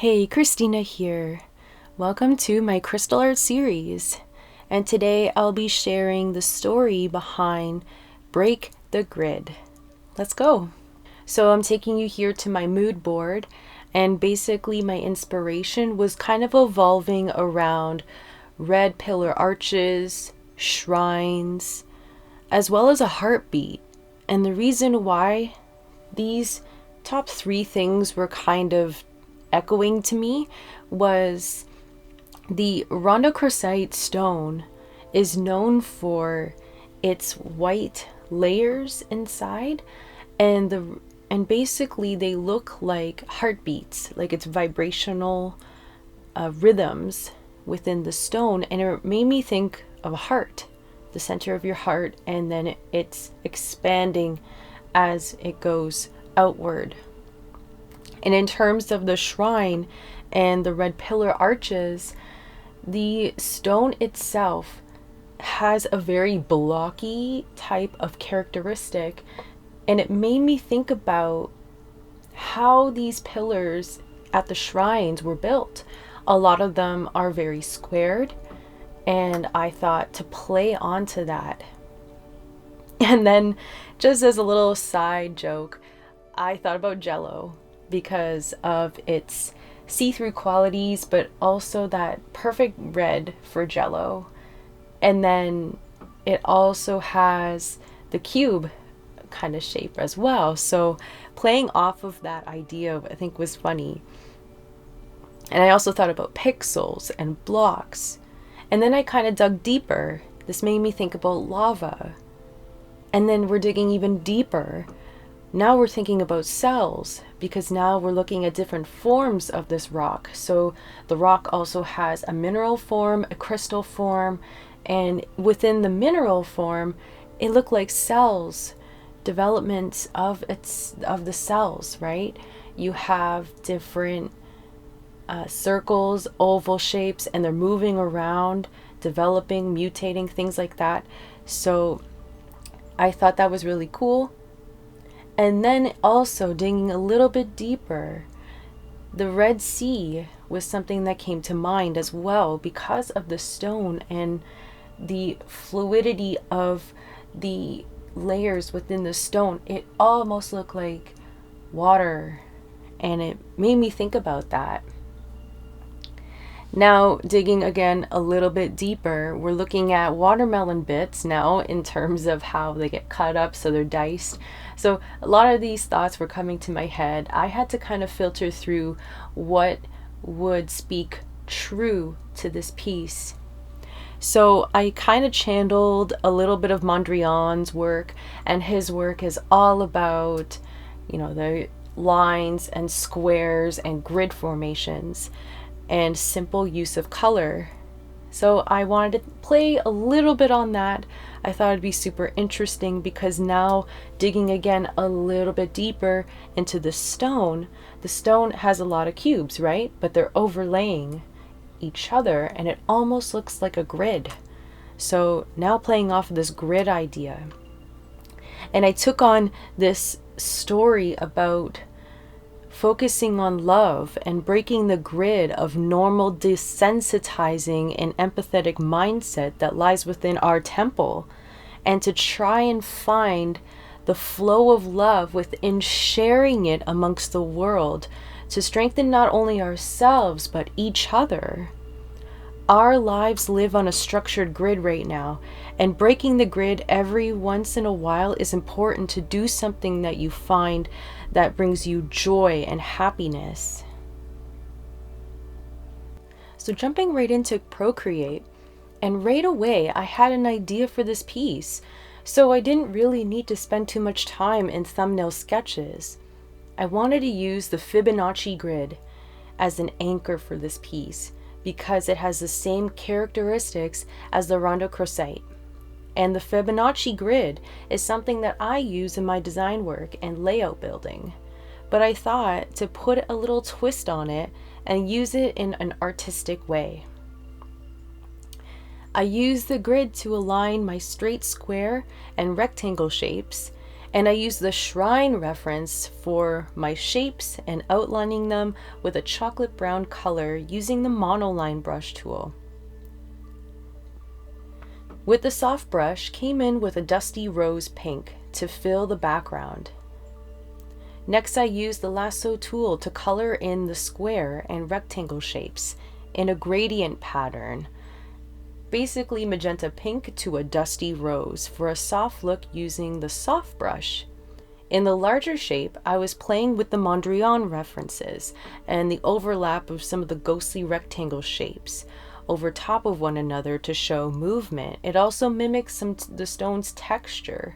Hey, Christina here. Welcome to my crystal art series. And today I'll be sharing the story behind Break the Grid. Let's go. So I'm taking you here to my mood board, and basically my inspiration was kind of evolving around red pillar arches, shrines, as well as a heartbeat. And the reason why these top three things were kind of echoing to me was the Rhondochrosite stone is known for its white layers inside, and basically they look like heartbeats, like it's vibrational rhythms within the stone, and it made me think of a heart, the center of your heart, and then it's expanding as it goes outward. And in terms of the shrine and the red pillar arches, the stone itself has a very blocky type of characteristic, and it made me think about how these pillars at the shrines were built. A lot of them are very squared, and I thought to play onto that. And then, just as a little side joke, I thought about Jello because of its see-through qualities, but also that perfect red for Jello. And then it also has the cube kind of shape as well. So playing off of that idea, I think, was funny. And I also thought about pixels and blocks. And then I kind of dug deeper. This made me think about lava. And then we're digging even deeper. Now we're thinking about cells, because now we're looking at different forms of this rock. So the rock also has a mineral form, a crystal form, and within the mineral form, it looked like cells, developments of the cells, right? You have different circles, oval shapes, and they're moving around, developing, mutating, things like that. So I thought that was really cool. And then also digging a little bit deeper, the Red Sea was something that came to mind as well because of the stone and the fluidity of the layers within the stone. It almost looked like water, and it made me think about that. Now, digging again a little bit deeper, we're looking at watermelon bits now in terms of how they get cut up so they're diced. So a lot of these thoughts were coming to my head. I had to kind of filter through what would speak true to this piece. So I kind of channeled a little bit of Mondrian's work, and his work is all about, the lines and squares and grid formations and simple use of color. So I wanted to play a little bit on that. I thought it'd be super interesting because now digging again a little bit deeper into the stone has a lot of cubes, right? But they're overlaying each other and it almost looks like a grid. So now playing off of this grid idea. And I took on this story about focusing on love and breaking the grid of normal desensitizing and empathetic mindset that lies within our temple, and to try and find the flow of love within sharing it amongst the world to strengthen not only ourselves but each other. Our lives live on a structured grid right now, and breaking the grid every once in a while is important to do something that you find that brings you joy and happiness. So jumping right into Procreate, and right away I had an idea for this piece, so I didn't really need to spend too much time in thumbnail sketches. I wanted to use the Fibonacci grid as an anchor for this piece because it has the same characteristics as the Rhondochrosite. And the Fibonacci grid is something that I use in my design work and layout building. But I thought to put a little twist on it and use it in an artistic way. I used the grid to align my straight, square, and rectangle shapes, And I use the shrine reference for my shapes and outlining them with a chocolate brown color using the monoline brush tool. With the soft brush, came in with a dusty rose pink to fill the background. Next, I used the lasso tool to color in the square and rectangle shapes in a gradient pattern, basically magenta pink to a dusty rose for a soft look using the soft brush. In the larger shape, I was playing with the Mondrian references and the overlap of some of the ghostly rectangle shapes over top of one another to show movement. It also mimics the stone's texture.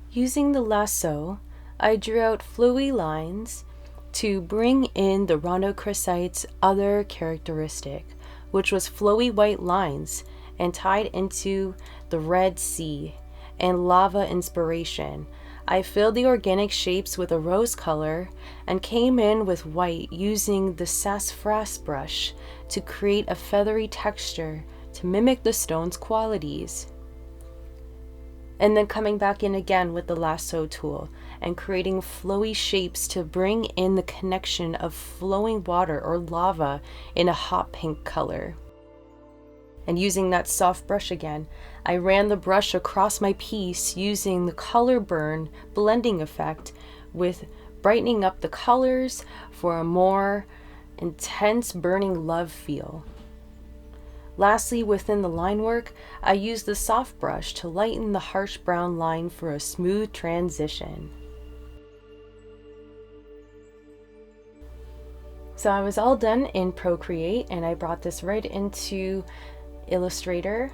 Using the lasso, I drew out flowy lines to bring in the Rhondochrosite's other characteristic, which was flowy white lines and tied into the Red Sea and lava inspiration. I filled the organic shapes with a rose color and came in with white using the sassafras brush to create a feathery texture to mimic the stone's qualities. And then coming back in again with the lasso tool and creating flowy shapes to bring in the connection of flowing water or lava in a hot pink color. And using that soft brush again, I ran the brush across my piece using the color burn blending effect with brightening up the colors for a more intense burning love feel. Lastly, within the line work, I used the soft brush to lighten the harsh brown line for a smooth transition. So I was all done in Procreate and I brought this right into Illustrator.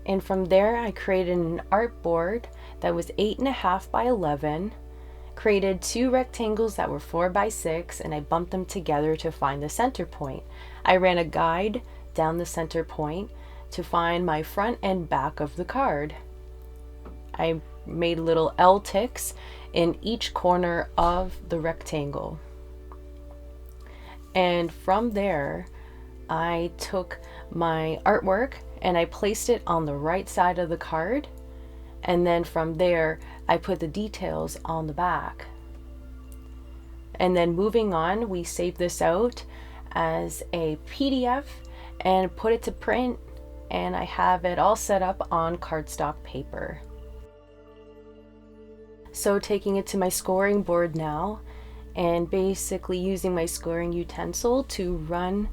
And from there I created an artboard that was 8.5 by 11, created 2 rectangles that were 4 by 6, and I bumped them together to find the center point. I ran a guide down the center point to find my front and back of the card. I made little L ticks in each corner of the rectangle. And from there, I took my artwork and I placed it on the right side of the card. And then from there, I put the details on the back. And then moving on, we saved this out as a PDF and put it to print, and I have it all set up on cardstock paper. So taking it to my scoring board now and basically using my scoring utensil to run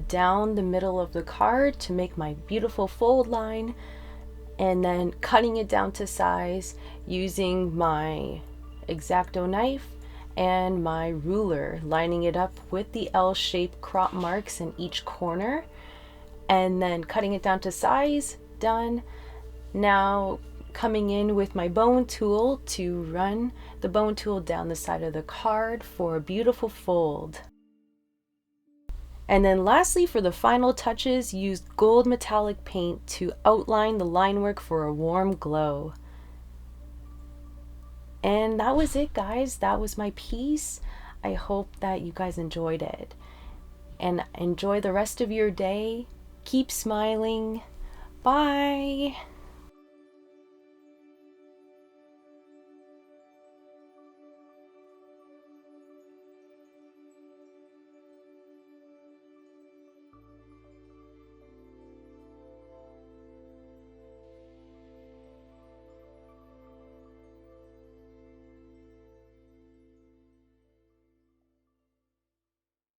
down the middle of the card to make my beautiful fold line, and then cutting it down to size using my X-Acto knife and my ruler, lining it up with the L-shaped crop marks in each corner, and then cutting it down to size. Done. Now coming in with my bone tool to run the bone tool down the side of the card for a beautiful fold. And then lastly, for the final touches, used gold metallic paint to outline the line work for a warm glow. And that was it, guys. That was my piece. I hope that you guys enjoyed it. And enjoy the rest of your day. Keep smiling. Bye.